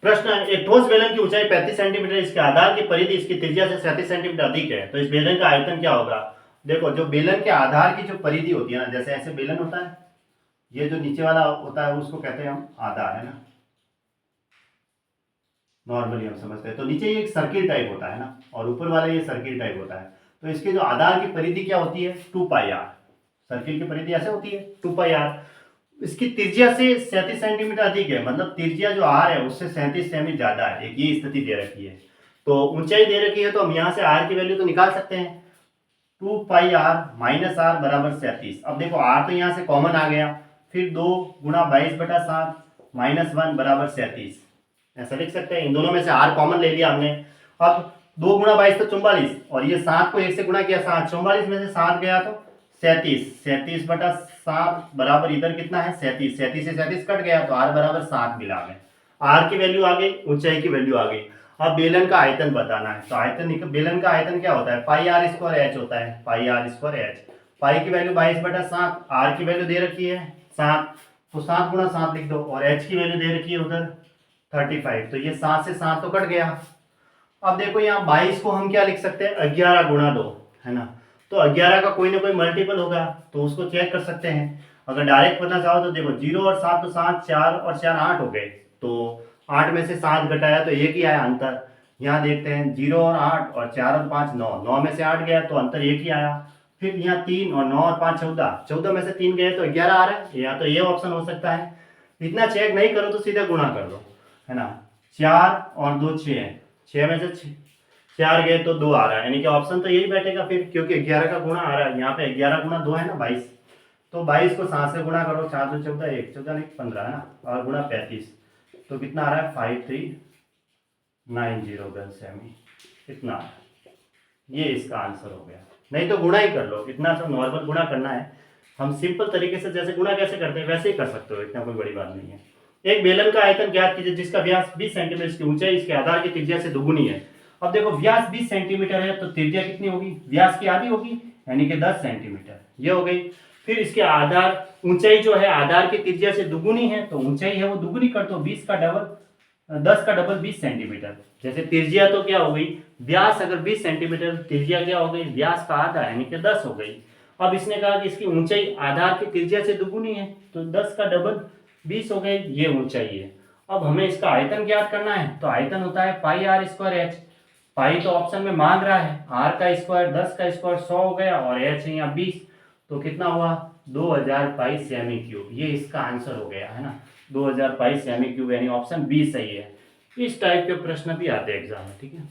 प्रश्न है, एक ठोस बेलन की ऊंचाई 35 सेंटीमीटर, इसके आधार की परिधि इसकी त्रिज्या से 37 सेंटीमीटर अधिक है, तो इस बेलन का आयतन क्या होगा। देखो जो बेलन के आधार की जो परिधि होती है ना, जैसे ऐसे बेलन होता है, ये जो नीचे वाला होता है उसको कहते हैं हम आधार, है ना, नॉर्मली हम समझते हैं। तो नीचे ये एक सर्किल टाइप होता है ना, और ऊपर वाला ये सर्किल टाइप होता है। तो इसके जो आधार की परिधि क्या होती है, 2πr। सर्किल की परिधि ऐसे होती है 2πr। इसकी त्रिज्या से 37 सेंटीमीटर अधिक है, मतलब त्रिज्या जो आर है उससे 37 सेमी ज्यादा है, एक ये स्थिति दे रखी है। तो ऊंचाई दे रखी है, तो हम यहाँ से आर की वैल्यू तो निकाल सकते हैं, 2πr माइनस आर बराबर 37। अब देखो आर तो यहाँ से कॉमन आ गया, फिर 2 गुणा 22/7 माइनस 1 बराबर 37, ऐसा लिख सकते हैं। इन दोनों में से आर कॉमन ले लिया हमने। अब 2 गुणा 22 तो 44, और ये 7 को 1 से गुणा किया 7, 44 में से 7 गया तो 37, 37/7 बराबर इधर कितना है 37, 37 से 37 कट गया, तो आर बराबर 7 मिला हमें। आर की वैल्यू आ गई, ऊंचाई की वैल्यू आ गई। अब बेलन का आयतन बताना है, तो आयतन, बेलन का आयतन क्या होता है, पाई आर स्क्वायर एच होता है, पाई आर स्क्वायर एच। पाई की वैल्यू 22/7, आर की वैल्यू दे रखी है 7, तो 7 गुणा 7 लिख दो, और एच की वैल्यू दे रखी है उधर 35, तो ये 7 से 7 तो कट गया। अब देखो यहाँ 22 को हम क्या लिख सकते हैं, 11 गुणा 2, है ना, तो 11 का कोई ना कोई मल्टीपल होगा, तो उसको चेक कर सकते हैं। अगर डायरेक्ट पता चाहो तो देखो 0 और 7 तो 7, 4 और 4 8 हो गए, तो 8 में से 7 घटाया तो एक ही आया अंतर। यहाँ देखते हैं 0 और 8 और 4 और 5 9, 9 में से 8 गया तो अंतर एक ही आया। फिर यहाँ 3 और 9 और 5 14, 14 में से 3 गए तो 11 आ रहा है, या तो ये ऑप्शन हो सकता है। इतना चेक नहीं करो तो सीधे गुणा कर दो, है ना, 4 और 2 6 है, 6 में से 4 गए तो 2 आ रहा है, यानी कि ऑप्शन तो यही बैठेगा फिर, क्योंकि 11 का गुणा आ रहा है यहाँ पे, 11 गुणा 2 है ना 22, तो 22 को 7 से गुणा करो, 4 2 14, 1 14 नहीं 15, है ना, और गुणा 35, तो कितना आ रहा है 5390 सेमी, इतना। ये इसका आंसर हो गया। नहीं तो गुणा ही कर लो, इतना सब नॉर्मल गुणा करना है, हम सिंपल तरीके से जैसे गुणा कैसे करते हैं वैसे ही कर सकते हो, इतना कोई बड़ी बात नहीं है। एक बेलन का आयतन ज्ञात कीजिए जिसका व्यास 20 सेंटीमीटर, इसकी ऊंचाई इसके आधार की त्रिज्या से दुगुनी है। अब देखो व्यास 20 सेंटीमीटर है, तो त्रिज्या कितनी होगी, व्यास की आधी होगी, यानी कि 10 सेंटीमीटर, ये हो गई। फिर इसके आधार, ऊंचाई जो है आधार की त्रिज्या से दुगुनी है, तो ऊंचाई है वो दुगुनी कर दो, 20 का डबल 10 का डबल 20 सेंटीमीटर। जैसे त्रिज्या तो क्या हो गई, व्यास अगर 20 सेंटीमीटर, त्रिज्या क्या हो गई, व्यास का आधा यानी कि 10 हो गई। अब इसने कहा कि इसकी ऊंचाई आधार की त्रिज्या से दुगुनी है, तो 10 का डबल 20 हो गई, ये ऊंचाई है। अब हमें इसका आयतन ज्ञात करना है, तो आयतन होता है पाई आर स्क्वायर एच। पाई तो ऑप्शन में मांग रहा है, आर का स्क्वायर 10 का स्क्वायर 100 हो गया, और एच है यहाँ 20, तो कितना हुआ 2000 पाई सेमी क्यूब, ये इसका आंसर हो गया, है ना, 2000 पाई सेमी क्यूब, यानी ऑप्शन बी सही है। इस टाइप के प्रश्न भी आते हैं एग्जाम में, ठीक है।